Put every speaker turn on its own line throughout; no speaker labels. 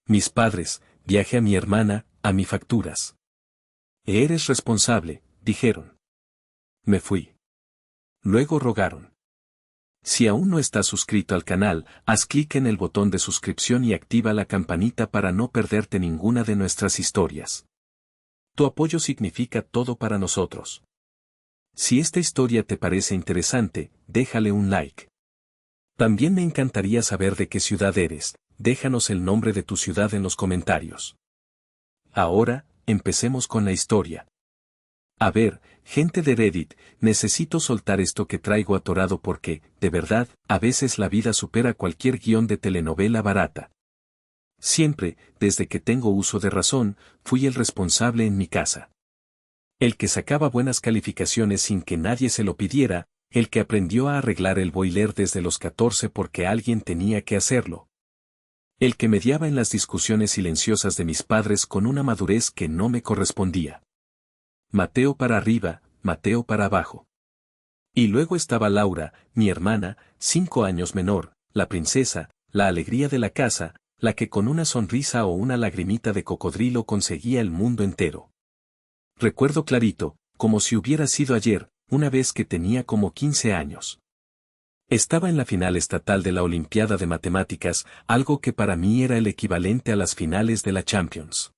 Mis padres, viaje a mi hermana, a mi facturas. Eres responsable, dijeron. Me fui. Luego rogaron. Si aún no estás suscrito al canal, haz clic en el botón de suscripción y activa la campanita para no perderte ninguna de nuestras historias. Tu apoyo significa todo para nosotros. Si esta historia te parece interesante, déjale un like. También me encantaría saber de qué ciudad eres, déjanos el nombre de tu ciudad en los comentarios. Ahora, empecemos con la historia. A ver, gente de Reddit, necesito soltar esto que traigo atorado porque, de verdad, a veces la vida supera cualquier guión de telenovela barata. Siempre, desde que tengo uso de razón, fui el responsable en mi casa. El que sacaba buenas calificaciones sin que nadie se lo pidiera, el que aprendió a arreglar el boiler desde los 14 porque alguien tenía que hacerlo. El que mediaba en las discusiones silenciosas de mis padres con una madurez que no me correspondía. Mateo para arriba, Mateo para abajo. Y luego estaba Laura, mi hermana, 5 años menor, la princesa, la alegría de la casa, la que con una sonrisa o una lagrimita de cocodrilo conseguía el mundo entero. Recuerdo clarito, como si hubiera sido ayer, una vez que tenía como 15 años. Estaba en la final estatal de la Olimpiada de Matemáticas, algo que para mí era el equivalente a las finales de la Champions.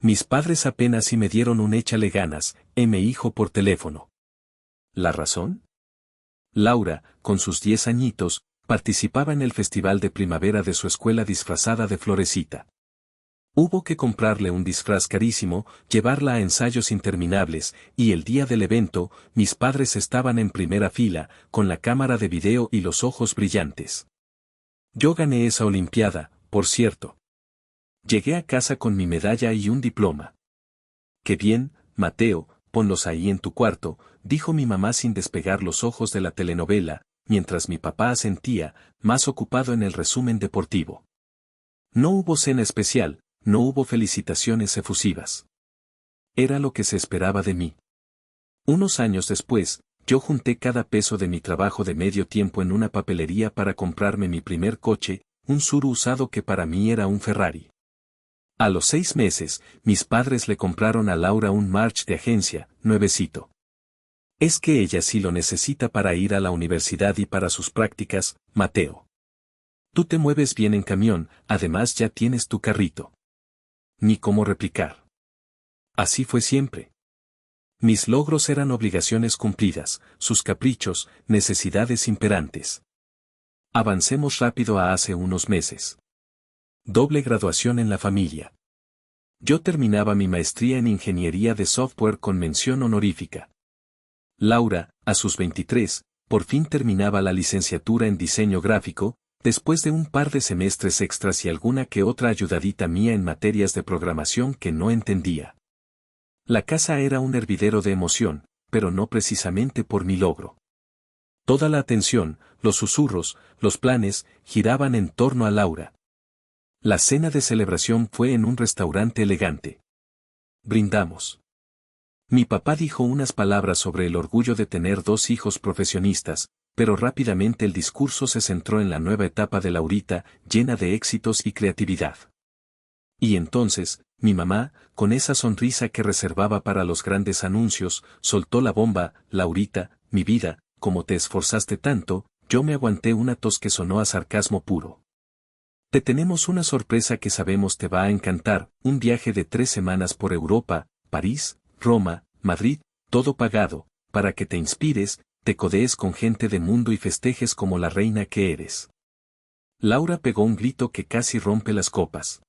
Mis padres apenas si me dieron un échale ganas, mi hijo por teléfono. ¿La razón? Laura, con sus 10 añitos, participaba en el festival de primavera de su escuela disfrazada de Florecita. Hubo que comprarle un disfraz carísimo, llevarla a ensayos interminables, y el día del evento, mis padres estaban en primera fila, con la cámara de video y los ojos brillantes. Yo gané esa olimpiada, por cierto. Llegué a casa con mi medalla y un diploma. «Qué bien, Mateo, ponlos ahí en tu cuarto», dijo mi mamá sin despegar los ojos de la telenovela, mientras mi papá asentía, más ocupado en el resumen deportivo. No hubo cena especial, no hubo felicitaciones efusivas. Era lo que se esperaba de mí. Unos años después, yo junté cada peso de mi trabajo de medio tiempo en una papelería para comprarme mi primer coche, un Tsuru usado que para mí era un Ferrari. A los 6 meses, mis padres le compraron a Laura un March de agencia, nuevecito. Es que ella sí lo necesita para ir a la universidad y para sus prácticas, Mateo. Tú te mueves bien en camión, además ya tienes tu carrito. Ni cómo replicar. Así fue siempre. Mis logros eran obligaciones cumplidas, sus caprichos, necesidades imperantes. Avancemos rápido a hace unos meses. Doble graduación en la familia. Yo terminaba mi maestría en ingeniería de software con mención honorífica. Laura, a sus 23, por fin terminaba la licenciatura en diseño gráfico, después de un par de semestres extras y alguna que otra ayudadita mía en materias de programación que no entendía. La casa era un hervidero de emoción, pero no precisamente por mi logro. Toda la atención, los susurros, los planes, giraban en torno a Laura. La cena de celebración fue en un restaurante elegante. Brindamos. Mi papá dijo unas palabras sobre el orgullo de tener 2 hijos profesionistas, pero rápidamente el discurso se centró en la nueva etapa de Laurita, llena de éxitos y creatividad. Y entonces, mi mamá, con esa sonrisa que reservaba para los grandes anuncios, soltó la bomba: «Laurita, mi vida, como te esforzaste tanto», yo me aguanté una tos que sonó a sarcasmo puro. «Te tenemos una sorpresa que sabemos te va a encantar, un viaje de 3 semanas por Europa, París, Roma, Madrid, todo pagado, para que te inspires, te codees con gente de mundo y festejes como la reina que eres». Laura pegó un grito que casi rompe las copas.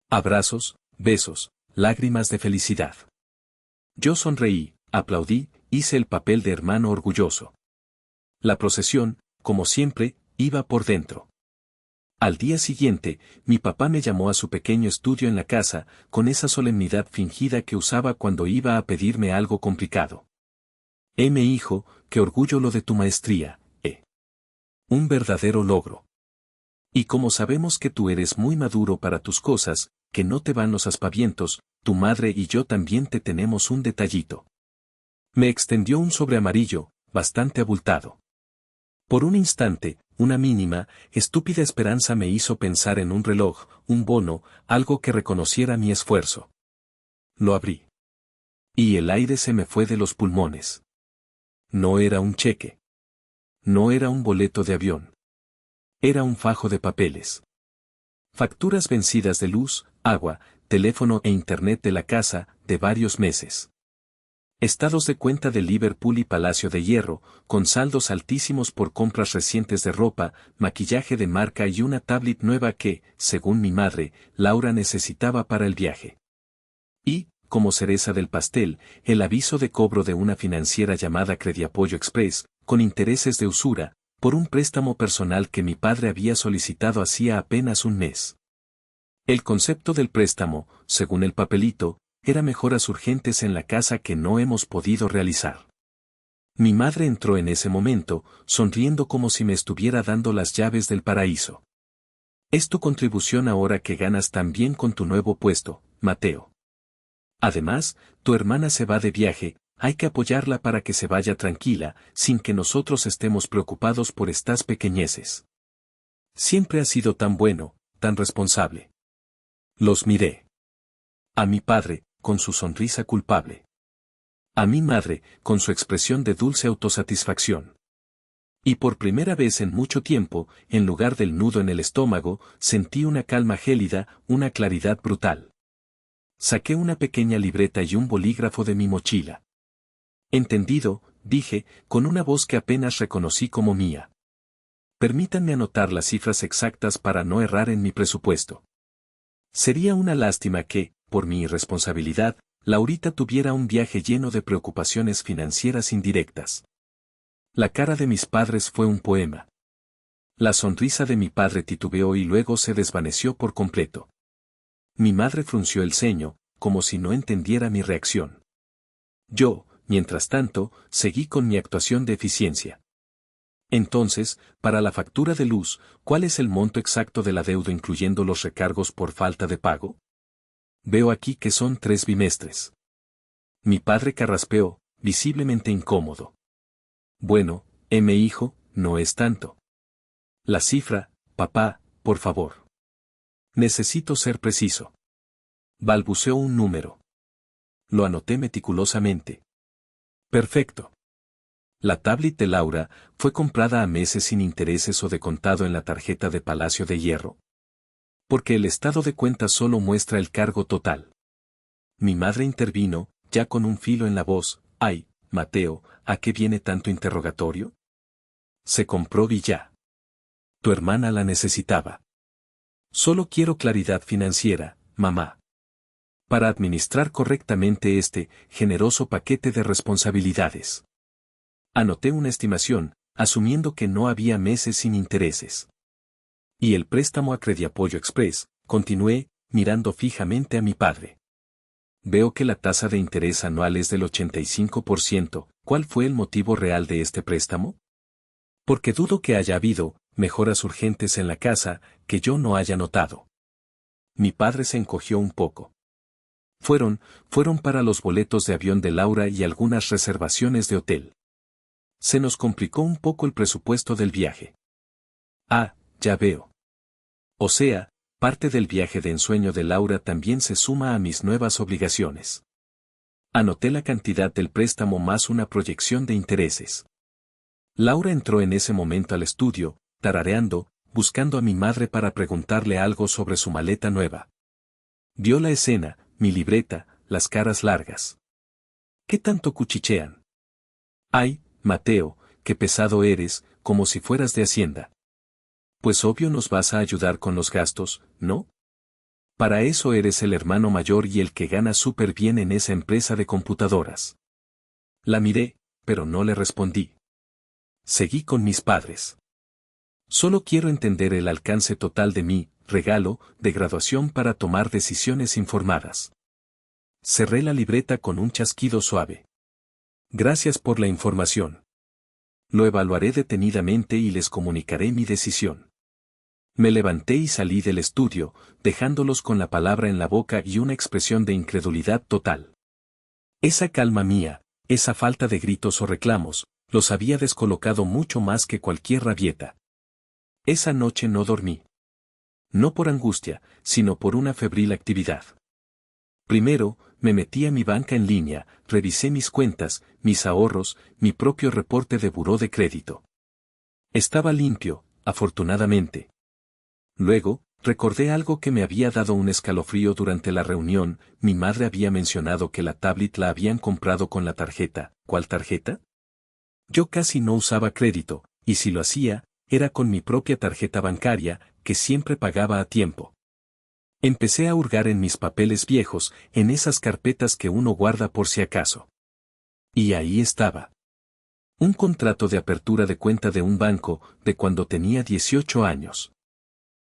Abrazos, besos, lágrimas de felicidad. Yo sonreí, aplaudí, hice el papel de hermano orgulloso. La procesión, como siempre, iba por dentro. Al día siguiente, mi papá me llamó a su pequeño estudio en la casa, con esa solemnidad fingida que usaba cuando iba a pedirme algo complicado. Mi hijo, qué orgullo lo de tu maestría, Un verdadero logro. Y como sabemos que tú eres muy maduro para tus cosas, que no te van los aspavientos, tu madre y yo también te tenemos un detallito. Me extendió un sobre amarillo, bastante abultado. Por un instante, una mínima, estúpida esperanza me hizo pensar en un reloj, un bono, algo que reconociera mi esfuerzo. Lo abrí. Y el aire se me fue de los pulmones. No era un cheque. No era un boleto de avión. Era un fajo de papeles. Facturas vencidas de luz, agua, teléfono e internet de la casa, de varios meses. Estados de cuenta de Liverpool y Palacio de Hierro, con saldos altísimos por compras recientes de ropa, maquillaje de marca y una tablet nueva que, según mi madre, Laura necesitaba para el viaje. Y, como cereza del pastel, el aviso de cobro de una financiera llamada Crediapoyo Express, con intereses de usura, por un préstamo personal que mi padre había solicitado hacía apenas un mes. El concepto del préstamo, según el papelito, era mejoras urgentes en la casa que no hemos podido realizar. Mi madre entró en ese momento, sonriendo como si me estuviera dando las llaves del paraíso. Es tu contribución ahora que ganas tan bien con tu nuevo puesto, Mateo. Además, tu hermana se va de viaje, hay que apoyarla para que se vaya tranquila, sin que nosotros estemos preocupados por estas pequeñeces. Siempre has sido tan bueno, tan responsable. Los miré. A mi padre, con su sonrisa culpable. A mi madre, con su expresión de dulce autosatisfacción. Y por primera vez en mucho tiempo, en lugar del nudo en el estómago, sentí una calma gélida, una claridad brutal. Saqué una pequeña libreta y un bolígrafo de mi mochila. Entendido, dije, con una voz que apenas reconocí como mía. Permítanme anotar las cifras exactas para no errar en mi presupuesto. Sería una lástima que, por mi irresponsabilidad, Laurita tuviera un viaje lleno de preocupaciones financieras indirectas. La cara de mis padres fue un poema. La sonrisa de mi padre titubeó y luego se desvaneció por completo. Mi madre frunció el ceño, como si no entendiera mi reacción. Yo, mientras tanto, seguí con mi actuación de eficiencia. Entonces, para la factura de luz, ¿cuál es el monto exacto del adeudo incluyendo los recargos por falta de pago? Veo aquí que son 3 bimestres. Mi padre carraspeó, visiblemente incómodo. Bueno, hijo, no es tanto. La cifra, papá, por favor. Necesito ser preciso. Balbuceó un número. Lo anoté meticulosamente. Perfecto. La tablet de Laura fue comprada a meses sin intereses o de contado en la tarjeta de Palacio de Hierro. Porque el estado de cuenta solo muestra el cargo total. Mi madre intervino, ya con un filo en la voz. Ay, Mateo, ¿a qué viene tanto interrogatorio? Se compró y ya. Tu hermana la necesitaba. Solo quiero claridad financiera, mamá. Para administrar correctamente este generoso paquete de responsabilidades. Anoté una estimación, asumiendo que no había meses sin intereses. Y el préstamo a Crediapoyo Express, continué, mirando fijamente a mi padre. Veo que la tasa de interés anual es del 85%, ¿cuál fue el motivo real de este préstamo? Porque dudo que haya habido mejoras urgentes en la casa que yo no haya notado. Mi padre se encogió un poco. Fueron para los boletos de avión de Laura y algunas reservaciones de hotel. Se nos complicó un poco el presupuesto del viaje. Ah, ya veo. O sea, parte del viaje de ensueño de Laura también se suma a mis nuevas obligaciones. Anoté la cantidad del préstamo más una proyección de intereses. Laura entró en ese momento al estudio, tarareando, buscando a mi madre para preguntarle algo sobre su maleta nueva. Vio la escena, mi libreta, las caras largas. ¿Qué tanto cuchichean? Ay, Mateo, qué pesado eres, como si fueras de Hacienda. Pues obvio nos vas a ayudar con los gastos, ¿no? Para eso eres el hermano mayor y el que gana súper bien en esa empresa de computadoras. La miré, pero no le respondí. Seguí con mis padres. Solo quiero entender el alcance total de mi regalo de graduación para tomar decisiones informadas. Cerré la libreta con un chasquido suave. Gracias por la información. Lo evaluaré detenidamente y les comunicaré mi decisión. Me levanté y salí del estudio, dejándolos con la palabra en la boca y una expresión de incredulidad total. Esa calma mía, esa falta de gritos o reclamos, los había descolocado mucho más que cualquier rabieta. Esa noche no dormí. No por angustia, sino por una febril actividad. Primero, me metí a mi banca en línea, revisé mis cuentas, mis ahorros, mi propio reporte de buró de crédito. Estaba limpio, afortunadamente. Luego, recordé algo que me había dado un escalofrío durante la reunión. Mi madre había mencionado que la tablet la habían comprado con la tarjeta. ¿Cuál tarjeta? Yo casi no usaba crédito, y si lo hacía, era con mi propia tarjeta bancaria, que siempre pagaba a tiempo. Empecé a hurgar en mis papeles viejos, en esas carpetas que uno guarda por si acaso. Y ahí estaba. Un contrato de apertura de cuenta de un banco, de cuando tenía 18 años.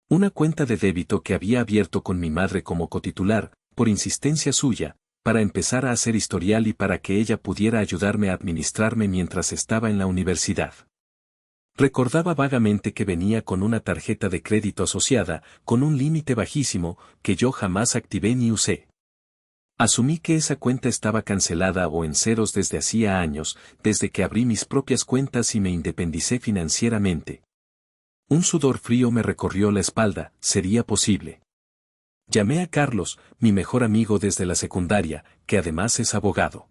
Una cuenta de débito que había abierto con mi madre como cotitular, por insistencia suya, para empezar a hacer historial y para que ella pudiera ayudarme a administrarme mientras estaba en la universidad. Recordaba vagamente que venía con una tarjeta de crédito asociada, con un límite bajísimo, que yo jamás activé ni usé. Asumí que esa cuenta estaba cancelada o en ceros desde hacía años, desde que abrí mis propias cuentas y me independicé financieramente. Un sudor frío me recorrió la espalda. ¿Sería posible? Llamé a Carlos, mi mejor amigo desde la secundaria, que además es abogado.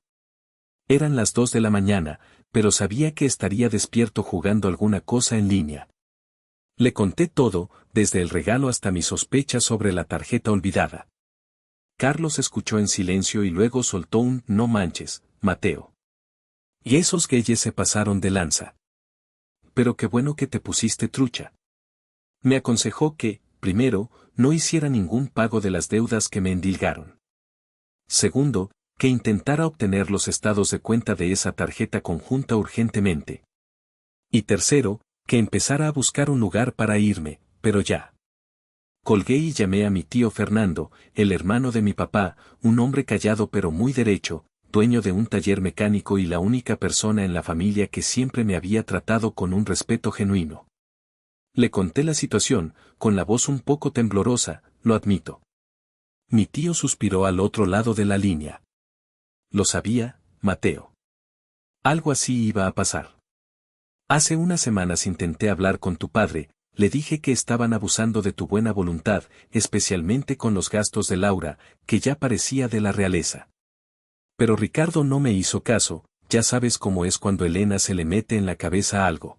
Eran las 2 de la mañana, pero sabía que estaría despierto jugando alguna cosa en línea. Le conté todo, desde el regalo hasta mis sospechas sobre la tarjeta olvidada. Carlos escuchó en silencio y luego soltó un «No manches, Mateo». Y esos güeyes se pasaron de lanza. Pero qué bueno que te pusiste trucha. Me aconsejó que, primero, no hiciera ningún pago de las deudas que me endilgaron. Segundo, que intentara obtener los estados de cuenta de esa tarjeta conjunta urgentemente. Y tercero, que empezara a buscar un lugar para irme, pero ya. Colgué y llamé a mi tío Fernando, el hermano de mi papá, un hombre callado pero muy derecho, dueño de un taller mecánico y la única persona en la familia que siempre me había tratado con un respeto genuino. Le conté la situación, con la voz un poco temblorosa, lo admito. Mi tío suspiró al otro lado de la línea. Lo sabía, Mateo. Algo así iba a pasar. Hace unas semanas intenté hablar con tu padre, le dije que estaban abusando de tu buena voluntad, especialmente con los gastos de Laura, que ya parecía de la realeza. Pero Ricardo no me hizo caso, ya sabes cómo es cuando Elena se le mete en la cabeza algo.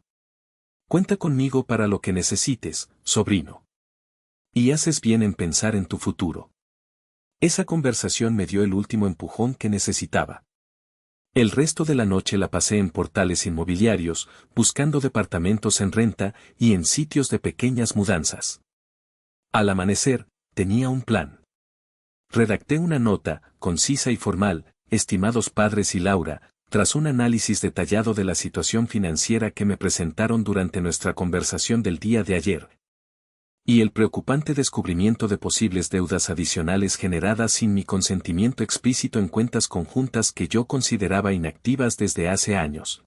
Cuenta conmigo para lo que necesites, sobrino. Y haces bien en pensar en tu futuro. Esa conversación me dio el último empujón que necesitaba. El resto de la noche la pasé en portales inmobiliarios, buscando departamentos en renta y en sitios de pequeñas mudanzas. Al amanecer, tenía un plan. Redacté una nota, concisa y formal, estimados padres y Laura, tras un análisis detallado de la situación financiera que me presentaron durante nuestra conversación del día de ayer. Y el preocupante descubrimiento de posibles deudas adicionales generadas sin mi consentimiento explícito en cuentas conjuntas que yo consideraba inactivas desde hace años.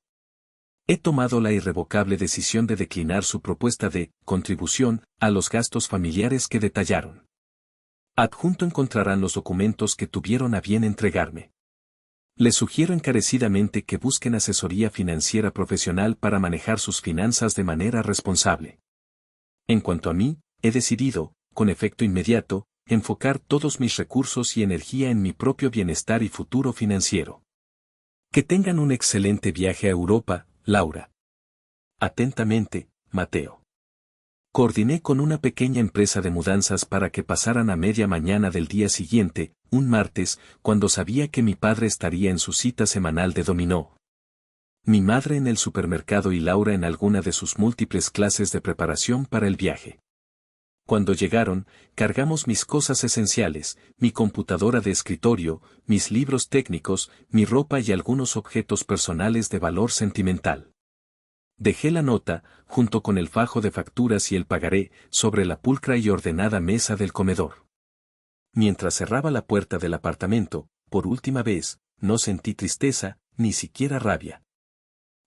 He tomado la irrevocable decisión de declinar su propuesta de contribución a los gastos familiares que detallaron. Adjunto encontrarán los documentos que tuvieron a bien entregarme. Les sugiero encarecidamente que busquen asesoría financiera profesional para manejar sus finanzas de manera responsable. En cuanto a mí, he decidido, con efecto inmediato, enfocar todos mis recursos y energía en mi propio bienestar y futuro financiero. Que tengan un excelente viaje a Europa, Laura. Atentamente, Mateo. Coordiné con una pequeña empresa de mudanzas para que pasaran a media mañana del día siguiente, un martes, cuando sabía que mi padre estaría en su cita semanal de dominó. Mi madre en el supermercado y Laura en alguna de sus múltiples clases de preparación para el viaje. Cuando llegaron, cargamos mis cosas esenciales, mi computadora de escritorio, mis libros técnicos, mi ropa y algunos objetos personales de valor sentimental. Dejé la nota, junto con el fajo de facturas y el pagaré, sobre la pulcra y ordenada mesa del comedor. Mientras cerraba la puerta del apartamento, por última vez, no sentí tristeza, ni siquiera rabia.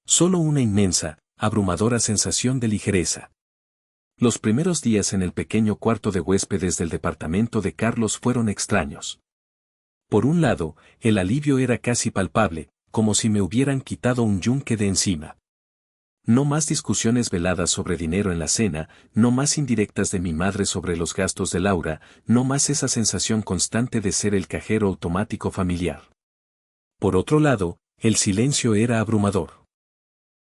Solo una inmensa, abrumadora sensación de ligereza. Los primeros días en el pequeño cuarto de huéspedes del departamento de Carlos fueron extraños. Por un lado, el alivio era casi palpable, como si me hubieran quitado un yunque de encima. No más discusiones veladas sobre dinero en la cena, no más indirectas de mi madre sobre los gastos de Laura, no más esa sensación constante de ser el cajero automático familiar. Por otro lado, el silencio era abrumador.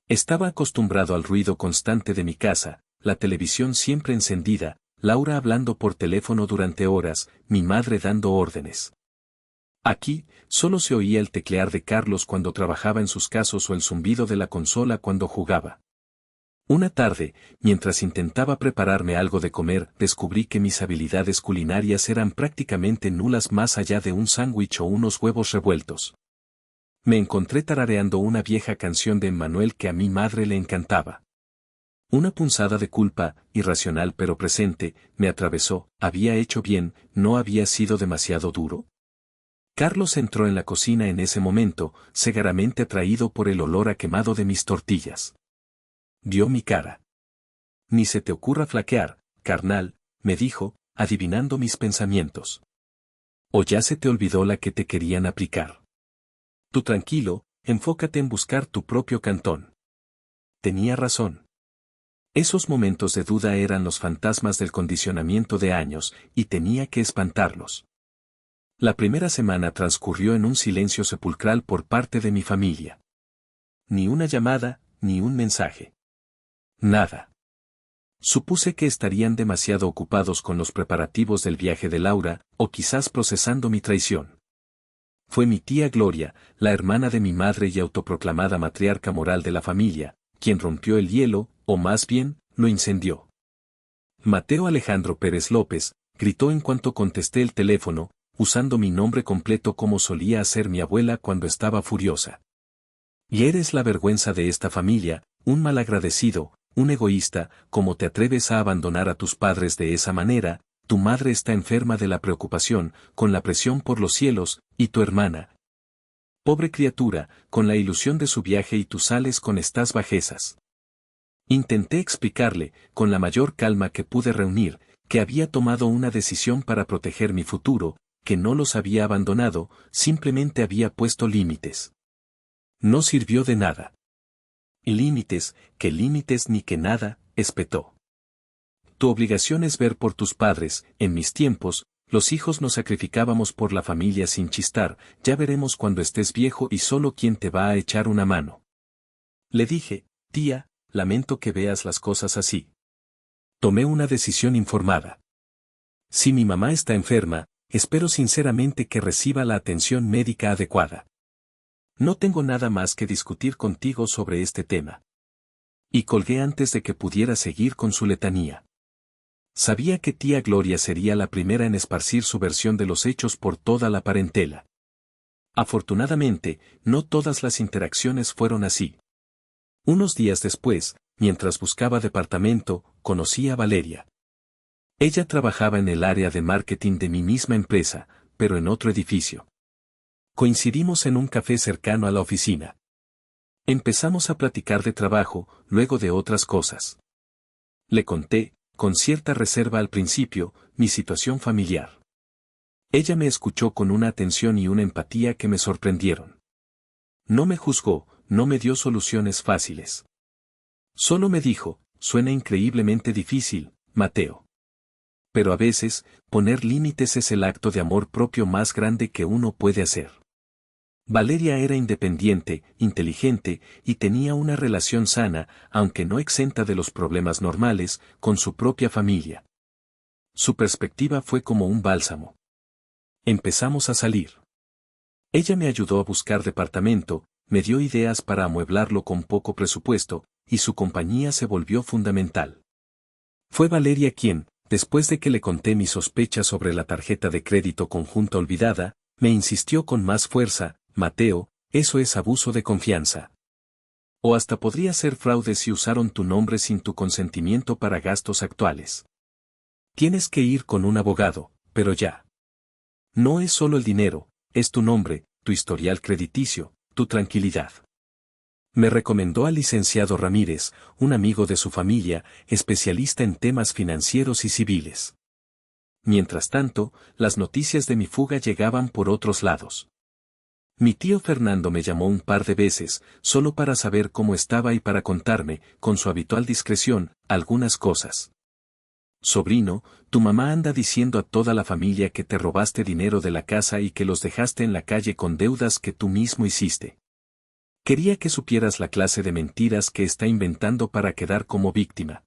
Estaba acostumbrado al ruido constante de mi casa, la televisión siempre encendida, Laura hablando por teléfono durante horas, mi madre dando órdenes. Aquí, solo se oía el teclear de Carlos cuando trabajaba en sus casos o el zumbido de la consola cuando jugaba. Una tarde, mientras intentaba prepararme algo de comer, descubrí que mis habilidades culinarias eran prácticamente nulas más allá de un sándwich o unos huevos revueltos. Me encontré tarareando una vieja canción de Emmanuel que a mi madre le encantaba. Una punzada de culpa, irracional pero presente, me atravesó. ¿Había hecho bien? ¿No había sido demasiado duro? Carlos entró en la cocina en ese momento, cegaramente atraído por el olor a quemado de mis tortillas. Vio mi cara. Ni se te ocurra flaquear, carnal, me dijo, adivinando mis pensamientos. O ya se te olvidó la que te querían aplicar. Tú tranquilo, enfócate en buscar tu propio cantón. Tenía razón. Esos momentos de duda eran los fantasmas del condicionamiento de años, y tenía que espantarlos. La primera semana transcurrió en un silencio sepulcral por parte de mi familia. Ni una llamada, ni un mensaje. Nada. Supuse que estarían demasiado ocupados con los preparativos del viaje de Laura, o quizás procesando mi traición. Fue mi tía Gloria, la hermana de mi madre y autoproclamada matriarca moral de la familia, quien rompió el hielo, o más bien, lo incendió. Mateo Alejandro Pérez López, gritó en cuanto contesté el teléfono, usando mi nombre completo como solía hacer mi abuela cuando estaba furiosa. Y eres la vergüenza de esta familia, un malagradecido, un egoísta, ¿cómo te atreves a abandonar a tus padres de esa manera? Tu madre está enferma de la preocupación, con la presión por los cielos, y tu hermana. Pobre criatura, con la ilusión de su viaje y tú sales con estas bajezas. Intenté explicarle, con la mayor calma que pude reunir, que había tomado una decisión para proteger mi futuro, que no los había abandonado, simplemente había puesto límites. No sirvió de nada. Límites, que límites ni que nada, espetó. Tu obligación es ver por tus padres, en mis tiempos, los hijos nos sacrificábamos por la familia sin chistar, ya veremos cuando estés viejo y solo quién te va a echar una mano. Le dije, tía, lamento que veas las cosas así. Tomé una decisión informada. Si mi mamá está enferma, espero sinceramente que reciba la atención médica adecuada. No tengo nada más que discutir contigo sobre este tema. Y colgué antes de que pudiera seguir con su letanía. Sabía que tía Gloria sería la primera en esparcir su versión de los hechos por toda la parentela. Afortunadamente, no todas las interacciones fueron así. Unos días después, mientras buscaba departamento, conocí a Valeria. Ella trabajaba en el área de marketing de mi misma empresa, pero en otro edificio. Coincidimos en un café cercano a la oficina. Empezamos a platicar de trabajo, luego de otras cosas. Le conté, con cierta reserva al principio, mi situación familiar. Ella me escuchó con una atención y una empatía que me sorprendieron. No me juzgó, no me dio soluciones fáciles. Solo me dijo, suena increíblemente difícil, Mateo. Pero a veces, poner límites es el acto de amor propio más grande que uno puede hacer. Valeria era independiente, inteligente, y tenía una relación sana, aunque no exenta de los problemas normales, con su propia familia. Su perspectiva fue como un bálsamo. Empezamos a salir. Ella me ayudó a buscar departamento, me dio ideas para amueblarlo con poco presupuesto, y su compañía se volvió fundamental. Fue Valeria quien, después de que le conté mis sospechas sobre la tarjeta de crédito conjunta olvidada, me insistió con más fuerza, Mateo, eso es abuso de confianza. O hasta podría ser fraude si usaron tu nombre sin tu consentimiento para gastos actuales. Tienes que ir con un abogado, pero ya. No es solo el dinero, es tu nombre, tu historial crediticio, tu tranquilidad. Me recomendó al licenciado Ramírez, un amigo de su familia, especialista en temas financieros y civiles. Mientras tanto, las noticias de mi fuga llegaban por otros lados. Mi tío Fernando me llamó un par de veces, solo para saber cómo estaba y para contarme, con su habitual discreción, algunas cosas. Sobrino, tu mamá anda diciendo a toda la familia que te robaste dinero de la casa y que los dejaste en la calle con deudas que tú mismo hiciste. Quería que supieras la clase de mentiras que está inventando para quedar como víctima.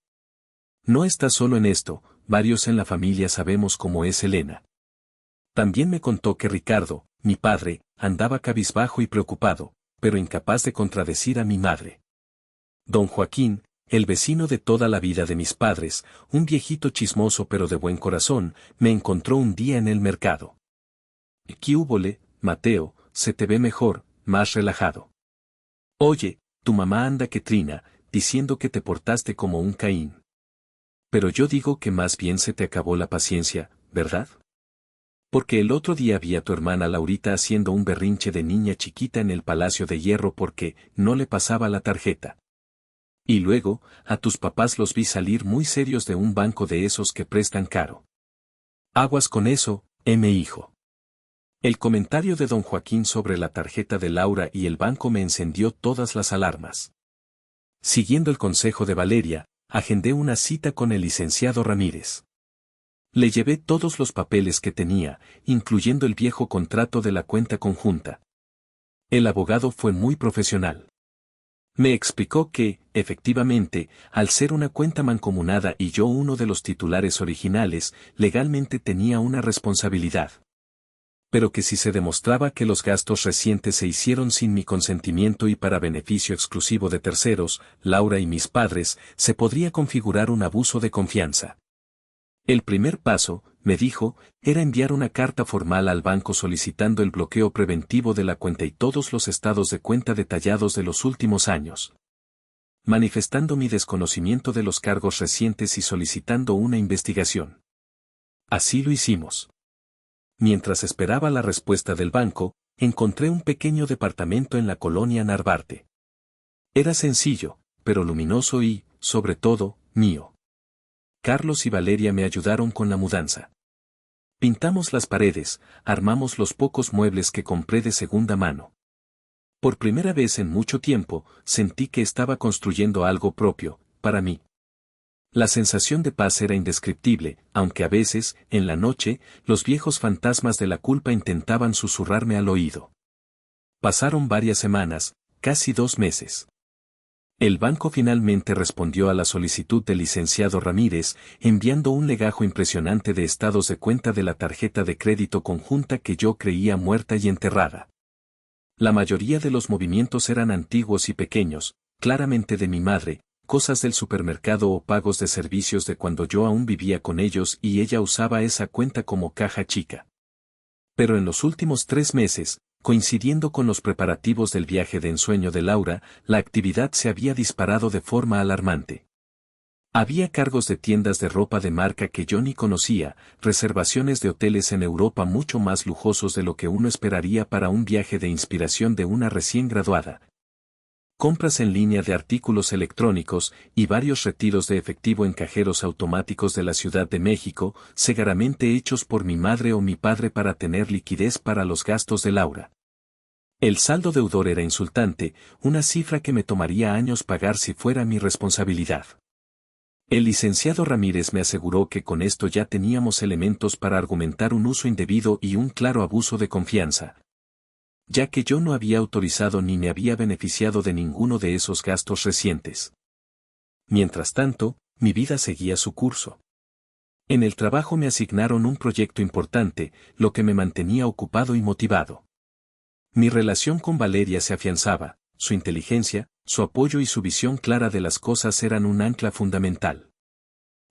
No estás solo en esto, varios en la familia sabemos cómo es Elena. También me contó que Ricardo, mi padre, andaba cabizbajo y preocupado, pero incapaz de contradecir a mi madre. Don Joaquín, el vecino de toda la vida de mis padres, un viejito chismoso pero de buen corazón, me encontró un día en el mercado. ¿Qué húbole, Mateo? Se te ve mejor, más relajado. Oye, tu mamá anda que trina, diciendo que te portaste como un Caín. Pero yo digo que más bien se te acabó la paciencia, ¿verdad? Porque el otro día vi a tu hermana Laurita haciendo un berrinche de niña chiquita en el Palacio de Hierro porque no le pasaba la tarjeta. Y luego, a tus papás los vi salir muy serios de un banco de esos que prestan caro. Aguas con eso, hijo. El comentario de don Joaquín sobre la tarjeta de Laura y el banco me encendió todas las alarmas. Siguiendo el consejo de Valeria, agendé una cita con el licenciado Ramírez. Le llevé todos los papeles que tenía, incluyendo el viejo contrato de la cuenta conjunta. El abogado fue muy profesional. Me explicó que, efectivamente, al ser una cuenta mancomunada y yo uno de los titulares originales, legalmente tenía una responsabilidad. Pero que si se demostraba que los gastos recientes se hicieron sin mi consentimiento y para beneficio exclusivo de terceros, Laura y mis padres, se podría configurar un abuso de confianza. El primer paso, me dijo, era enviar una carta formal al banco solicitando el bloqueo preventivo de la cuenta y todos los estados de cuenta detallados de los últimos años. Manifestando mi desconocimiento de los cargos recientes y solicitando una investigación. Así lo hicimos. Mientras esperaba la respuesta del banco, encontré un pequeño departamento en la colonia Narvarte. Era sencillo, pero luminoso y, sobre todo, mío. Carlos y Valeria me ayudaron con la mudanza. Pintamos las paredes, armamos los pocos muebles que compré de segunda mano. Por primera vez en mucho tiempo, sentí que estaba construyendo algo propio, para mí. La sensación de paz era indescriptible, aunque a veces, en la noche, los viejos fantasmas de la culpa intentaban susurrarme al oído. Pasaron varias semanas, casi 2 meses. El banco finalmente respondió a la solicitud del licenciado Ramírez, enviando un legajo impresionante de estados de cuenta de la tarjeta de crédito conjunta que yo creía muerta y enterrada. La mayoría de los movimientos eran antiguos y pequeños, claramente de mi madre, cosas del supermercado o pagos de servicios de cuando yo aún vivía con ellos y ella usaba esa cuenta como caja chica. Pero en los últimos 3 meses, coincidiendo con los preparativos del viaje de ensueño de Laura, la actividad se había disparado de forma alarmante. Había cargos de tiendas de ropa de marca que yo ni conocía, reservaciones de hoteles en Europa mucho más lujosos de lo que uno esperaría para un viaje de inspiración de una recién graduada. Compras en línea de artículos electrónicos y varios retiros de efectivo en cajeros automáticos de la Ciudad de México, seguramente hechos por mi madre o mi padre para tener liquidez para los gastos de Laura. El saldo deudor era insultante, una cifra que me tomaría años pagar si fuera mi responsabilidad. El licenciado Ramírez me aseguró que con esto ya teníamos elementos para argumentar un uso indebido y un claro abuso de confianza, ya que yo no había autorizado ni me había beneficiado de ninguno de esos gastos recientes. Mientras tanto, mi vida seguía su curso. En el trabajo me asignaron un proyecto importante, lo que me mantenía ocupado y motivado. Mi relación con Valeria se afianzaba, su inteligencia, su apoyo y su visión clara de las cosas eran un ancla fundamental.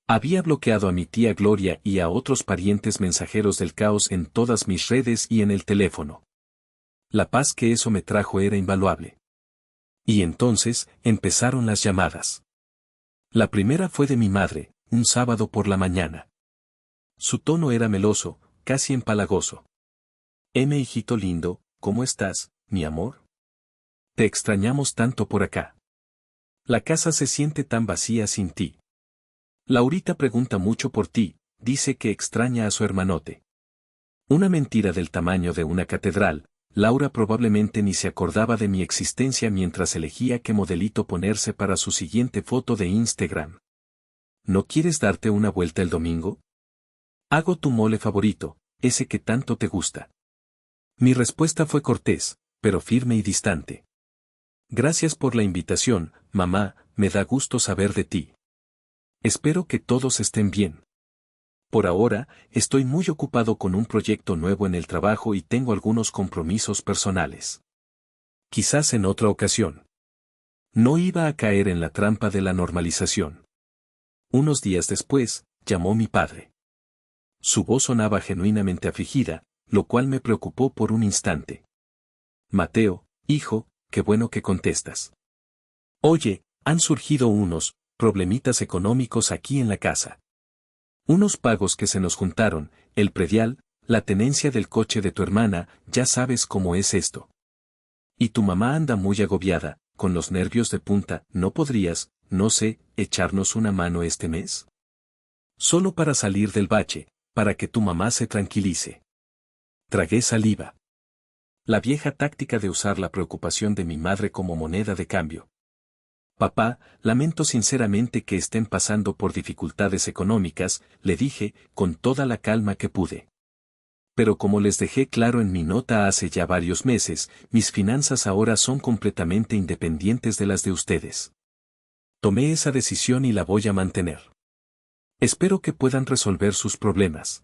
Había bloqueado a mi tía Gloria y a otros parientes mensajeros del caos en todas mis redes y en el teléfono. La paz que eso me trajo era invaluable. Y entonces, empezaron las llamadas. La primera fue de mi madre, un sábado por la mañana. Su tono era meloso, casi empalagoso. Hijito lindo, ¿cómo estás, mi amor? Te extrañamos tanto por acá. La casa se siente tan vacía sin ti. Laurita pregunta mucho por ti, dice que extraña a su hermanote. Una mentira del tamaño de una catedral, Laura probablemente ni se acordaba de mi existencia mientras elegía qué modelito ponerse para su siguiente foto de Instagram. ¿No quieres darte una vuelta el domingo? Hago tu mole favorito, ese que tanto te gusta. Mi respuesta fue cortés, pero firme y distante. Gracias por la invitación, mamá, me da gusto saber de ti. Espero que todos estén bien. Por ahora, estoy muy ocupado con un proyecto nuevo en el trabajo y tengo algunos compromisos personales. Quizás en otra ocasión. No iba a caer en la trampa de la normalización. Unos días después, llamó mi padre. Su voz sonaba genuinamente afligida, lo cual me preocupó por un instante. Mateo, hijo, qué bueno que contestas. Oye, han surgido unos problemitas económicos aquí en la casa. Unos pagos que se nos juntaron, el predial, la tenencia del coche de tu hermana, ya sabes cómo es esto. Y tu mamá anda muy agobiada, con los nervios de punta, ¿no podrías, no sé, echarnos una mano este mes? Solo para salir del bache, para que tu mamá se tranquilice. Tragué saliva. La vieja táctica de usar la preocupación de mi madre como moneda de cambio. Papá, lamento sinceramente que estén pasando por dificultades económicas, le dije, con toda la calma que pude. Pero como les dejé claro en mi nota hace ya varios meses, mis finanzas ahora son completamente independientes de las de ustedes. Tomé esa decisión y la voy a mantener. Espero que puedan resolver sus problemas.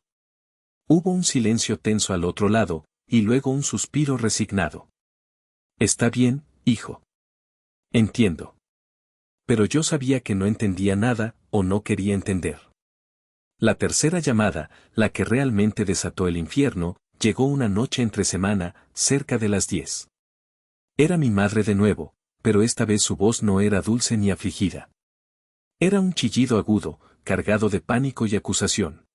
Hubo un silencio tenso al otro lado, y luego un suspiro resignado. Está bien, hijo. Entiendo. Pero yo sabía que no entendía nada, o no quería entender. La tercera llamada, la que realmente desató el infierno, llegó una noche entre semana, cerca de las 10. Era mi madre de nuevo, pero esta vez su voz no era dulce ni afligida. Era un chillido agudo, cargado de pánico y acusación.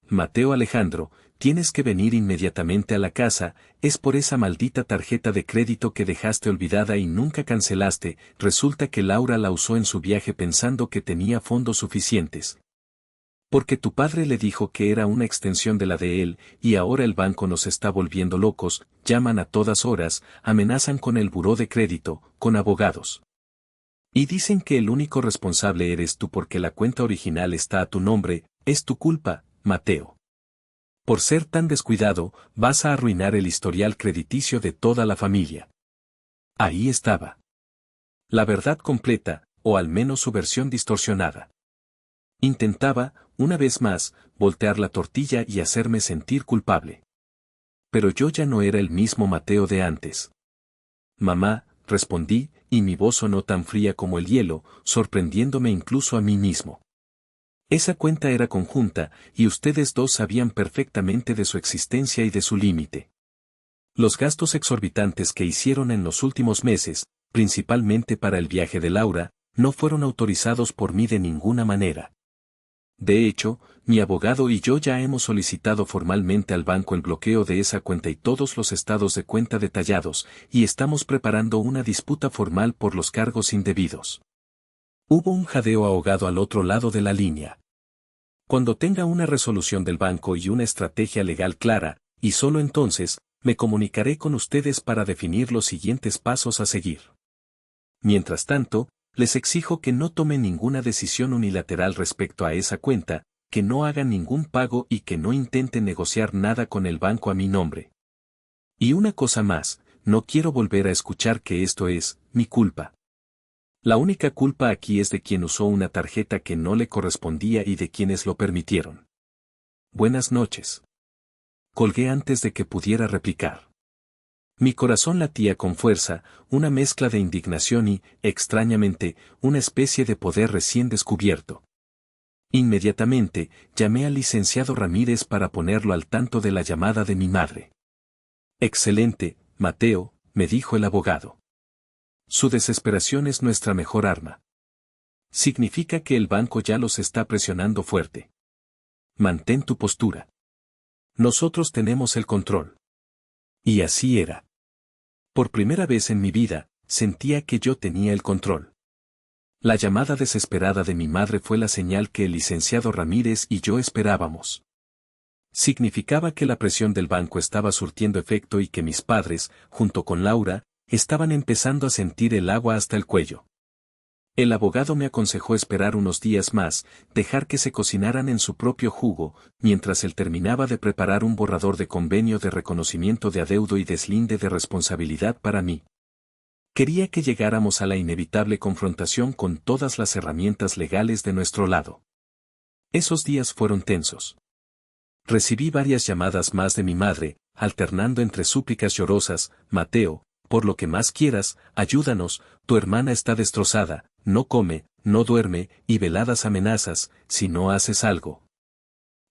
Mateo Alejandro, tienes que venir inmediatamente a la casa, es por esa maldita tarjeta de crédito que dejaste olvidada y nunca cancelaste, resulta que Laura la usó en su viaje pensando que tenía fondos suficientes. Porque tu padre le dijo que era una extensión de la de él, y ahora el banco nos está volviendo locos, llaman a todas horas, amenazan con el buró de crédito, con abogados. Y dicen que el único responsable eres tú porque la cuenta original está a tu nombre, es tu culpa, Mateo. Por ser tan descuidado, vas a arruinar el historial crediticio de toda la familia. Ahí estaba. La verdad completa, o al menos su versión distorsionada. Intentaba, una vez más, voltear la tortilla y hacerme sentir culpable. Pero yo ya no era el mismo Mateo de antes. Mamá, respondí, y mi voz sonó tan fría como el hielo, sorprendiéndome incluso a mí mismo. Esa cuenta era conjunta, y ustedes dos sabían perfectamente de su existencia y de su límite. Los gastos exorbitantes que hicieron en los últimos meses, principalmente para el viaje de Laura, no fueron autorizados por mí de ninguna manera. De hecho, mi abogado y yo ya hemos solicitado formalmente al banco el bloqueo de esa cuenta y todos los estados de cuenta detallados, y estamos preparando una disputa formal por los cargos indebidos. Hubo un jadeo ahogado al otro lado de la línea. Cuando tenga una resolución del banco y una estrategia legal clara, y solo entonces, me comunicaré con ustedes para definir los siguientes pasos a seguir. Mientras tanto, les exijo que no tomen ninguna decisión unilateral respecto a esa cuenta, que no hagan ningún pago y que no intenten negociar nada con el banco a mi nombre. Y una cosa más, no quiero volver a escuchar que esto es mi culpa. La única culpa aquí es de quien usó una tarjeta que no le correspondía y de quienes lo permitieron. Buenas noches. Colgué antes de que pudiera replicar. Mi corazón latía con fuerza, una mezcla de indignación y, extrañamente, una especie de poder recién descubierto. Inmediatamente, llamé al licenciado Ramírez para ponerlo al tanto de la llamada de mi madre. Excelente, Mateo, me dijo el abogado. Su desesperación es nuestra mejor arma. Significa que el banco ya los está presionando fuerte. Mantén tu postura. Nosotros tenemos el control. Y así era. Por primera vez en mi vida, sentía que yo tenía el control. La llamada desesperada de mi madre fue la señal que el licenciado Ramírez y yo esperábamos. Significaba que la presión del banco estaba surtiendo efecto y que mis padres, junto con Laura, estaban empezando a sentir el agua hasta el cuello. El abogado me aconsejó esperar unos días más, dejar que se cocinaran en su propio jugo, mientras él terminaba de preparar un borrador de convenio de reconocimiento de adeudo y deslinde de responsabilidad para mí. Quería que llegáramos a la inevitable confrontación con todas las herramientas legales de nuestro lado. Esos días fueron tensos. Recibí varias llamadas más de mi madre, alternando entre súplicas llorosas: Mateo, por lo que más quieras, ayúdanos, tu hermana está destrozada, no come, no duerme, y veladas amenazas: si no haces algo,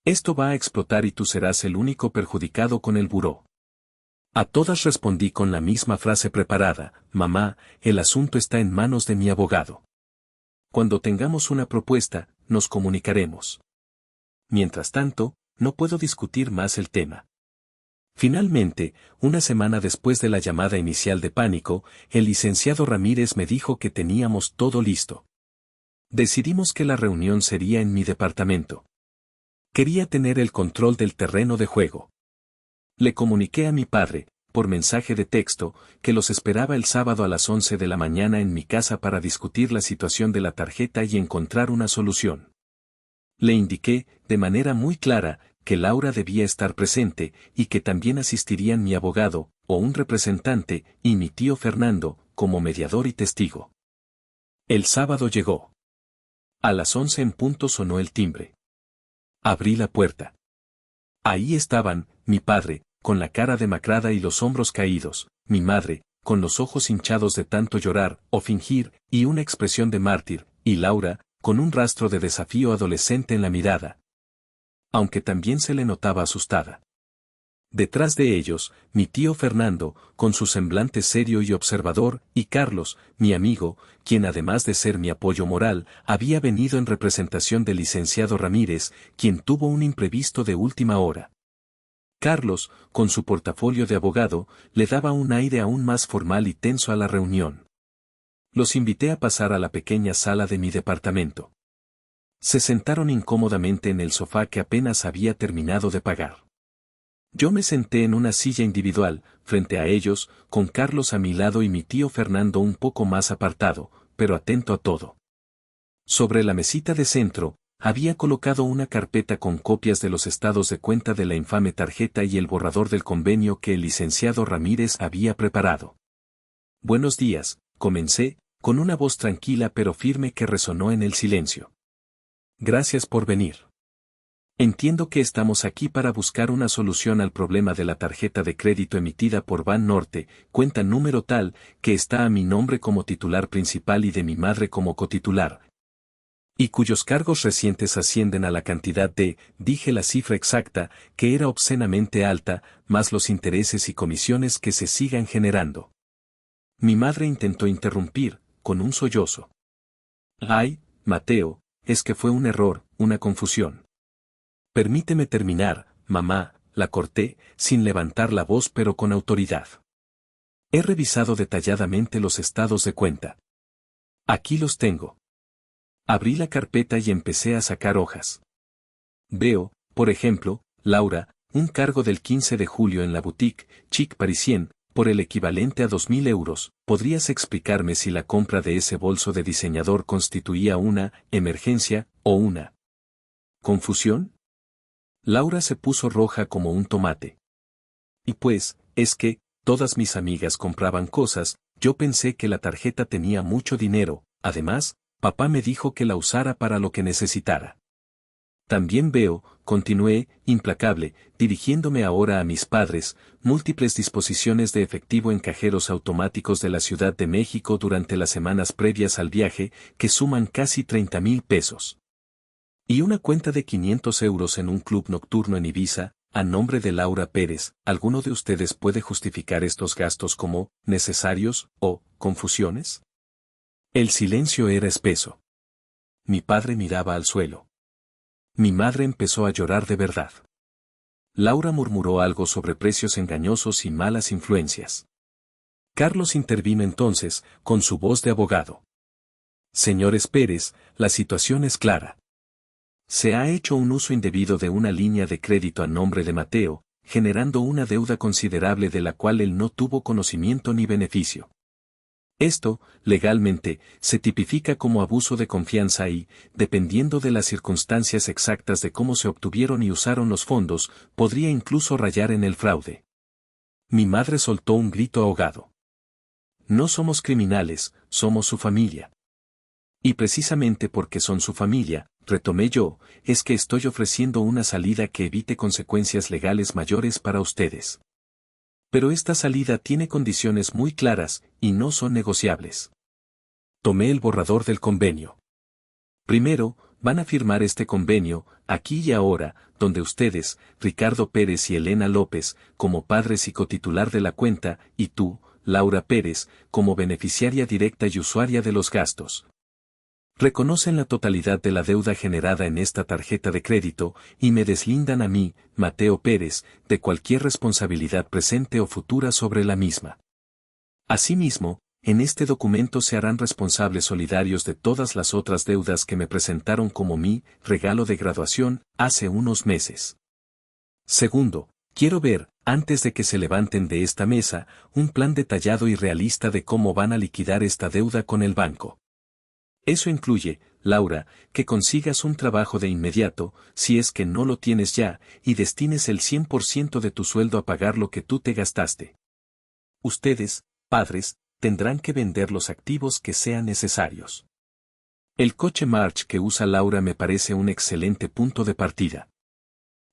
esto va a explotar y tú serás el único perjudicado con el buró. A todas respondí con la misma frase preparada: mamá, el asunto está en manos de mi abogado. Cuando tengamos una propuesta, nos comunicaremos. Mientras tanto, no puedo discutir más el tema. Finalmente, una semana después de la llamada inicial de pánico, el licenciado Ramírez me dijo que teníamos todo listo. Decidimos que la reunión sería en mi departamento. Quería tener el control del terreno de juego. Le comuniqué a mi padre, por mensaje de texto, que los esperaba el sábado a las 11 de la mañana en mi casa para discutir la situación de la tarjeta y encontrar una solución. Le indiqué, de manera muy clara, que Laura debía estar presente, y que también asistirían mi abogado, o un representante, y mi tío Fernando, como mediador y testigo. El sábado llegó. A las 11 en punto sonó el timbre. Abrí la puerta. Ahí estaban, mi padre, con la cara demacrada y los hombros caídos, mi madre, con los ojos hinchados de tanto llorar o fingir, y una expresión de mártir, y Laura, con un rastro de desafío adolescente en la mirada, aunque también se le notaba asustada. Detrás de ellos, mi tío Fernando, con su semblante serio y observador, y Carlos, mi amigo, quien además de ser mi apoyo moral, había venido en representación del licenciado Ramírez, quien tuvo un imprevisto de última hora. Carlos, con su portafolio de abogado, le daba un aire aún más formal y tenso a la reunión. Los invité a pasar a la pequeña sala de mi departamento. Se sentaron incómodamente en el sofá que apenas había terminado de pagar. Yo me senté en una silla individual, frente a ellos, con Carlos a mi lado y mi tío Fernando un poco más apartado, pero atento a todo. Sobre la mesita de centro, había colocado una carpeta con copias de los estados de cuenta de la infame tarjeta y el borrador del convenio que el licenciado Ramírez había preparado. Buenos días, comencé, con una voz tranquila pero firme que resonó en el silencio. Gracias por venir. Entiendo que estamos aquí para buscar una solución al problema de la tarjeta de crédito emitida por Banorte, cuenta número tal, que está a mi nombre como titular principal y de mi madre como cotitular, y cuyos cargos recientes ascienden a la cantidad de, dije la cifra exacta, que era obscenamente alta, más los intereses y comisiones que se sigan generando. Mi madre intentó interrumpir, con un sollozo. Ay, Mateo, es que fue un error, una confusión. Permíteme terminar, mamá, la corté, sin levantar la voz pero con autoridad. He revisado detalladamente los estados de cuenta. Aquí los tengo. Abrí la carpeta y empecé a sacar hojas. Veo, por ejemplo, Laura, un cargo del 15 de julio en la boutique Chic Parisien, por el equivalente a 2.000 euros. ¿Podrías explicarme si la compra de ese bolso de diseñador constituía una emergencia o una confusión? Laura se puso roja como un tomate. Y pues, es que, todas mis amigas compraban cosas, yo pensé que la tarjeta tenía mucho dinero, además, papá me dijo que la usara para lo que necesitara. También veo, continué, implacable, dirigiéndome ahora a mis padres, múltiples disposiciones de efectivo en cajeros automáticos de la Ciudad de México durante las semanas previas al viaje, que suman casi 30.000 pesos. Y una cuenta de 500 euros en un club nocturno en Ibiza, a nombre de Laura Pérez. ¿Alguno de ustedes puede justificar estos gastos como necesarios o confusiones? El silencio era espeso. Mi padre miraba al suelo. Mi madre empezó a llorar de verdad. Laura murmuró algo sobre precios engañosos y malas influencias. Carlos intervino entonces, con su voz de abogado. Señores Pérez, la situación es clara. Se ha hecho un uso indebido de una línea de crédito a nombre de Mateo, generando una deuda considerable de la cual él no tuvo conocimiento ni beneficio. Esto, legalmente, se tipifica como abuso de confianza y, dependiendo de las circunstancias exactas de cómo se obtuvieron y usaron los fondos, podría incluso rayar en el fraude. Mi madre soltó un grito ahogado. No somos criminales, somos su familia. Y precisamente porque son su familia, retomé yo, es que estoy ofreciendo una salida que evite consecuencias legales mayores para ustedes. Pero esta salida tiene condiciones muy claras, y no son negociables. Tomé el borrador del convenio. Primero, van a firmar este convenio, aquí y ahora, donde ustedes, Ricardo Pérez y Elena López, como padres y cotitular de la cuenta, y tú, Laura Pérez, como beneficiaria directa y usuaria de los gastos. Reconocen la totalidad de la deuda generada en esta tarjeta de crédito, y me deslindan a mí, Mateo Pérez, de cualquier responsabilidad presente o futura sobre la misma. Asimismo, en este documento se harán responsables solidarios de todas las otras deudas que me presentaron como mi regalo de graduación hace unos meses. Segundo, quiero ver, antes de que se levanten de esta mesa, un plan detallado y realista de cómo van a liquidar esta deuda con el banco. Eso incluye, Laura, que consigas un trabajo de inmediato, si es que no lo tienes ya, y destines el 100% de tu sueldo a pagar lo que tú te gastaste. Ustedes, padres, tendrán que vender los activos que sean necesarios. El coche March que usa Laura me parece un excelente punto de partida.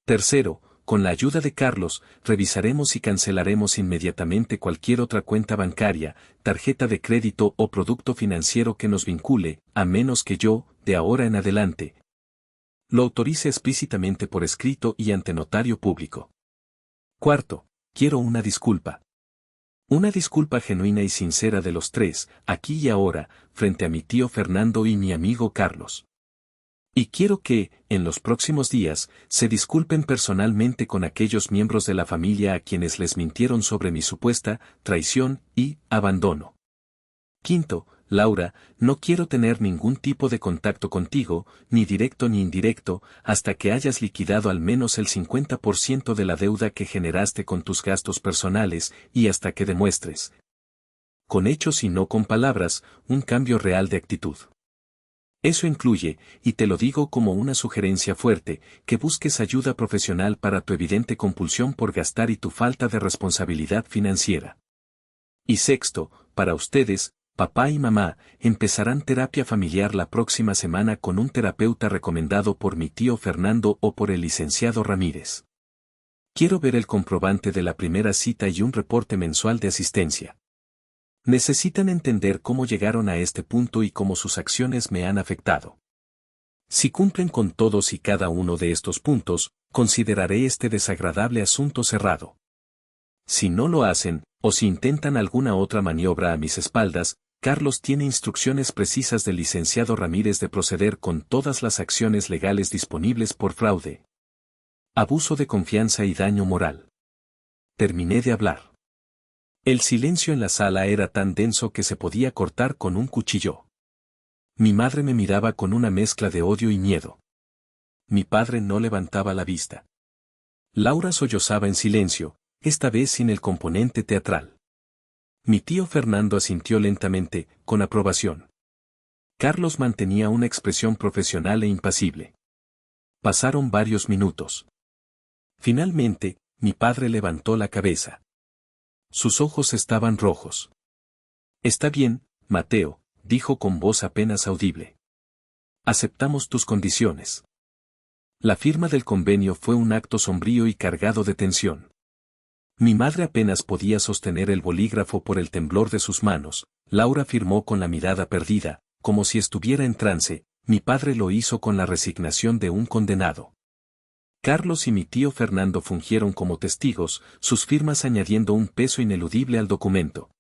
Tercero, con la ayuda de Carlos, revisaremos y cancelaremos inmediatamente cualquier otra cuenta bancaria, tarjeta de crédito o producto financiero que nos vincule, a menos que yo, de ahora en adelante, lo autorice explícitamente por escrito y ante notario público. Cuarto, quiero una disculpa. Una disculpa genuina y sincera de los tres, aquí y ahora, frente a mi tío Fernando y mi amigo Carlos. Y quiero que, en los próximos días, se disculpen personalmente con aquellos miembros de la familia a quienes les mintieron sobre mi supuesta traición y abandono. Quinto, Laura, no quiero tener ningún tipo de contacto contigo, ni directo ni indirecto, hasta que hayas liquidado al menos el 50% de la deuda que generaste con tus gastos personales y hasta que demuestres, con hechos y no con palabras, un cambio real de actitud. Eso incluye, y te lo digo como una sugerencia fuerte, que busques ayuda profesional para tu evidente compulsión por gastar y tu falta de responsabilidad financiera. Y sexto, para ustedes, papá y mamá, empezarán terapia familiar la próxima semana con un terapeuta recomendado por mi tío Fernando o por el licenciado Ramírez. Quiero ver el comprobante de la primera cita y un reporte mensual de asistencia. Necesitan entender cómo llegaron a este punto y cómo sus acciones me han afectado. Si cumplen con todos y cada uno de estos puntos, consideraré este desagradable asunto cerrado. Si no lo hacen, o si intentan alguna otra maniobra a mis espaldas, Carlos tiene instrucciones precisas del licenciado Ramírez de proceder con todas las acciones legales disponibles por fraude, abuso de confianza y daño moral. Terminé de hablar. El silencio en la sala era tan denso que se podía cortar con un cuchillo. Mi madre me miraba con una mezcla de odio y miedo. Mi padre no levantaba la vista. Laura sollozaba en silencio, esta vez sin el componente teatral. Mi tío Fernando asintió lentamente, con aprobación. Carlos mantenía una expresión profesional e impasible. Pasaron varios minutos. Finalmente, mi padre levantó la cabeza. Sus ojos estaban rojos. Está bien, Mateo, dijo con voz apenas audible. Aceptamos tus condiciones. La firma del convenio fue un acto sombrío y cargado de tensión. Mi madre apenas podía sostener el bolígrafo por el temblor de sus manos. Laura firmó con la mirada perdida, como si estuviera en trance. Mi padre lo hizo con la resignación de un condenado. Carlos y mi tío Fernando fungieron como testigos, sus firmas añadiendo un peso ineludible al documento.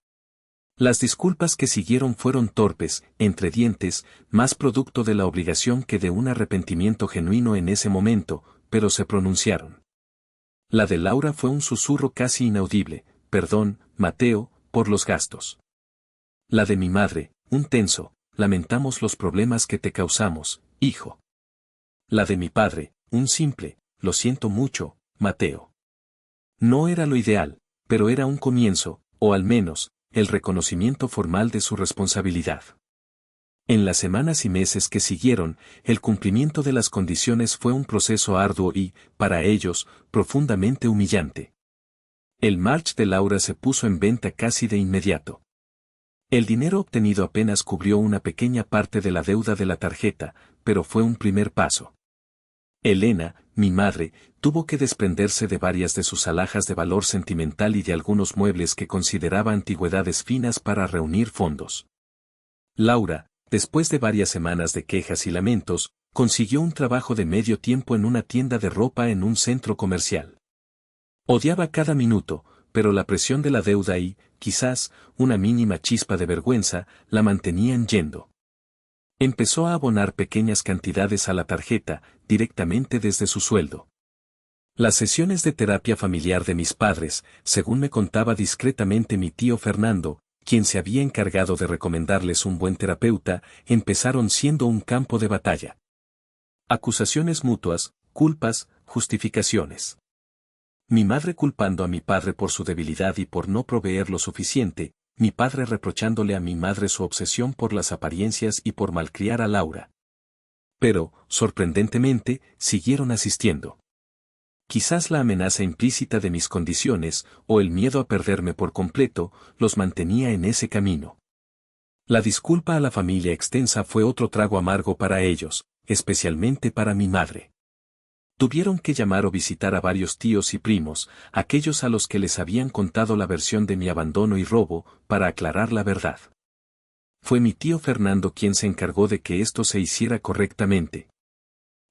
Las disculpas que siguieron fueron torpes, entre dientes, más producto de la obligación que de un arrepentimiento genuino en ese momento, pero se pronunciaron. La de Laura fue un susurro casi inaudible, perdón, Mateo, por los gastos. La de mi madre, un tenso, lamentamos los problemas que te causamos, hijo. La de mi padre, un simple, lo siento mucho, Mateo. No era lo ideal, pero era un comienzo, o al menos, el reconocimiento formal de su responsabilidad. En las semanas y meses que siguieron, el cumplimiento de las condiciones fue un proceso arduo y, para ellos, profundamente humillante. El March de Laura se puso en venta casi de inmediato. El dinero obtenido apenas cubrió una pequeña parte de la deuda de la tarjeta, pero fue un primer paso. Elena, mi madre, tuvo que desprenderse de varias de sus alhajas de valor sentimental y de algunos muebles que consideraba antigüedades finas para reunir fondos. Laura, después de varias semanas de quejas y lamentos, consiguió un trabajo de medio tiempo en una tienda de ropa en un centro comercial. Odiaba cada minuto, pero la presión de la deuda y, quizás, una mínima chispa de vergüenza, la mantenían yendo. Empezó a abonar pequeñas cantidades a la tarjeta, directamente desde su sueldo. Las sesiones de terapia familiar de mis padres, según me contaba discretamente mi tío Fernando, quien se había encargado de recomendarles un buen terapeuta, empezaron siendo un campo de batalla. Acusaciones mutuas, culpas, justificaciones. Mi madre culpando a mi padre por su debilidad y por no proveer lo suficiente, mi padre reprochándole a mi madre su obsesión por las apariencias y por malcriar a Laura. Pero, sorprendentemente, siguieron asistiendo. Quizás la amenaza implícita de mis condiciones, o el miedo a perderme por completo, los mantenía en ese camino. La disculpa a la familia extensa fue otro trago amargo para ellos, especialmente para mi madre. Tuvieron que llamar o visitar a varios tíos y primos, aquellos a los que les habían contado la versión de mi abandono y robo, para aclarar la verdad. Fue mi tío Fernando quien se encargó de que esto se hiciera correctamente.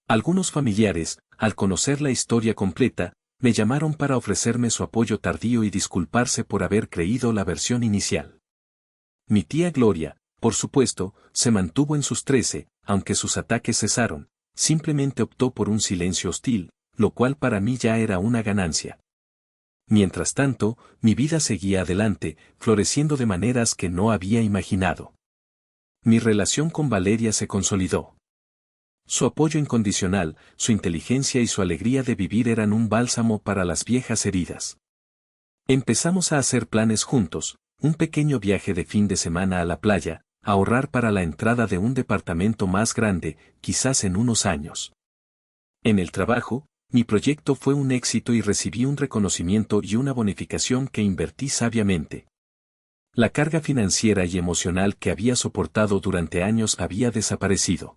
Algunos familiares, al conocer la historia completa, me llamaron para ofrecerme su apoyo tardío y disculparse por haber creído la versión inicial. Mi tía Gloria, por supuesto, se mantuvo en sus 13, aunque sus ataques cesaron. Simplemente optó por un silencio hostil, lo cual para mí ya era una ganancia. Mientras tanto, mi vida seguía adelante, floreciendo de maneras que no había imaginado. Mi relación con Valeria se consolidó. Su apoyo incondicional, su inteligencia y su alegría de vivir eran un bálsamo para las viejas heridas. Empezamos a hacer planes juntos, un pequeño viaje de fin de semana a la playa, ahorrar para la entrada de un departamento más grande, quizás en unos años. En el trabajo, mi proyecto fue un éxito y recibí un reconocimiento y una bonificación que invertí sabiamente. La carga financiera y emocional que había soportado durante años había desaparecido.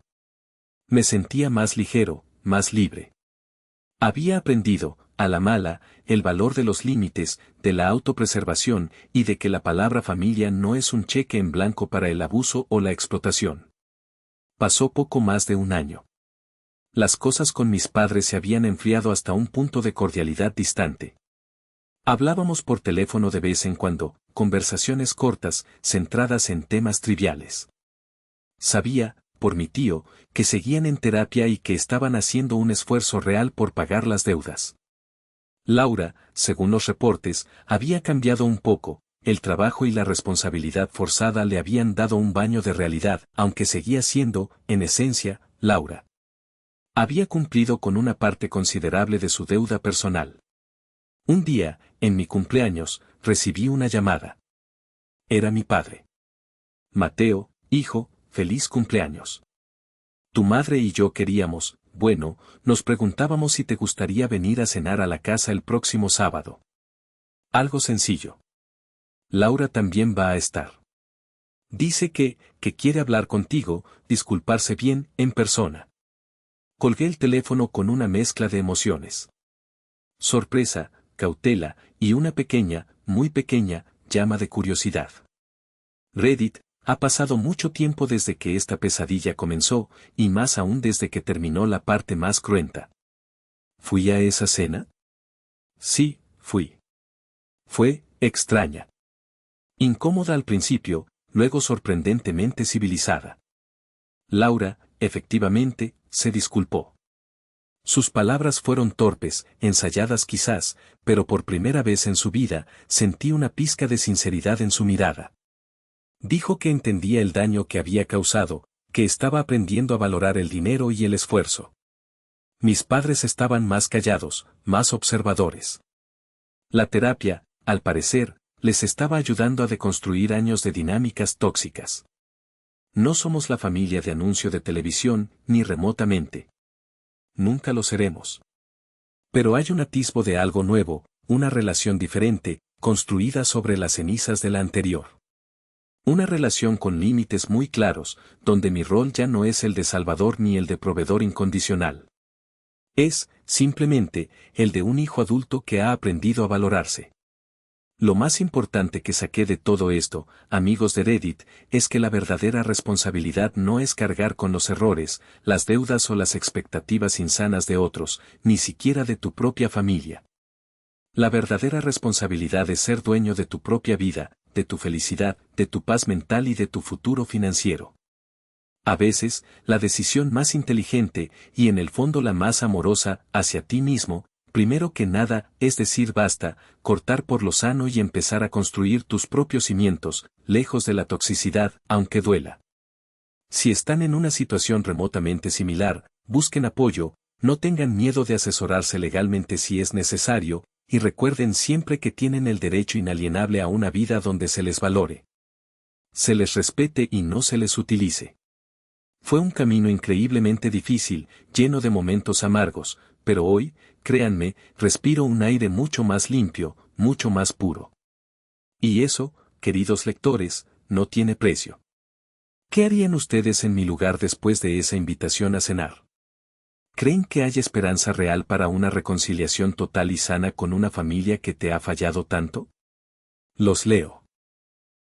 Me sentía más ligero, más libre. Había aprendido, a la mala, el valor de los límites, de la autopreservación y de que la palabra familia no es un cheque en blanco para el abuso o la explotación. Pasó poco más de un año. Las cosas con mis padres se habían enfriado hasta un punto de cordialidad distante. Hablábamos por teléfono de vez en cuando, conversaciones cortas, centradas en temas triviales. Sabía, por mi tío, que seguían en terapia y que estaban haciendo un esfuerzo real por pagar las deudas. Laura, según los reportes, había cambiado un poco, el trabajo y la responsabilidad forzada le habían dado un baño de realidad, aunque seguía siendo, en esencia, Laura. Había cumplido con una parte considerable de su deuda personal. Un día, en mi cumpleaños, recibí una llamada. Era mi padre. Mateo, hijo, feliz cumpleaños. Tu madre y yo queríamos, bueno, nos preguntábamos si te gustaría venir a cenar a la casa el próximo sábado. Algo sencillo. Laura también va a estar. Dice que quiere hablar contigo, disculparse bien, en persona. Colgué el teléfono con una mezcla de emociones. Sorpresa, cautela, y una pequeña, muy pequeña, llama de curiosidad. Reddit, ha pasado mucho tiempo desde que esta pesadilla comenzó, y más aún desde que terminó la parte más cruenta. ¿Fui a esa cena? Sí, fui. Fue extraña. Incómoda al principio, luego sorprendentemente civilizada. Laura, efectivamente, se disculpó. Sus palabras fueron torpes, ensayadas quizás, pero por primera vez en su vida, sentí una pizca de sinceridad en su mirada. Dijo que entendía el daño que había causado, que estaba aprendiendo a valorar el dinero y el esfuerzo. Mis padres estaban más callados, más observadores. La terapia, al parecer, les estaba ayudando a deconstruir años de dinámicas tóxicas. No somos la familia de anuncio de televisión, ni remotamente. Nunca lo seremos. Pero hay un atisbo de algo nuevo, una relación diferente, construida sobre las cenizas de la anterior. Una relación con límites muy claros, donde mi rol ya no es el de salvador ni el de proveedor incondicional. Es, simplemente, el de un hijo adulto que ha aprendido a valorarse. Lo más importante que saqué de todo esto, amigos de Reddit, es que la verdadera responsabilidad no es cargar con los errores, las deudas o las expectativas insanas de otros, ni siquiera de tu propia familia. La verdadera responsabilidad es ser dueño de tu propia vida, de tu felicidad, de tu paz mental y de tu futuro financiero. A veces, la decisión más inteligente, y en el fondo la más amorosa, hacia ti mismo, primero que nada, es decir basta, cortar por lo sano y empezar a construir tus propios cimientos, lejos de la toxicidad, aunque duela. Si están en una situación remotamente similar, busquen apoyo, no tengan miedo de asesorarse legalmente si es necesario, y recuerden siempre que tienen el derecho inalienable a una vida donde se les valore, se les respete y no se les utilice. Fue un camino increíblemente difícil, lleno de momentos amargos, pero hoy, créanme, respiro un aire mucho más limpio, mucho más puro. Y eso, queridos lectores, no tiene precio. ¿Qué harían ustedes en mi lugar después de esa invitación a cenar? ¿Creen que hay esperanza real para una reconciliación total y sana con una familia que te ha fallado tanto? Los leo.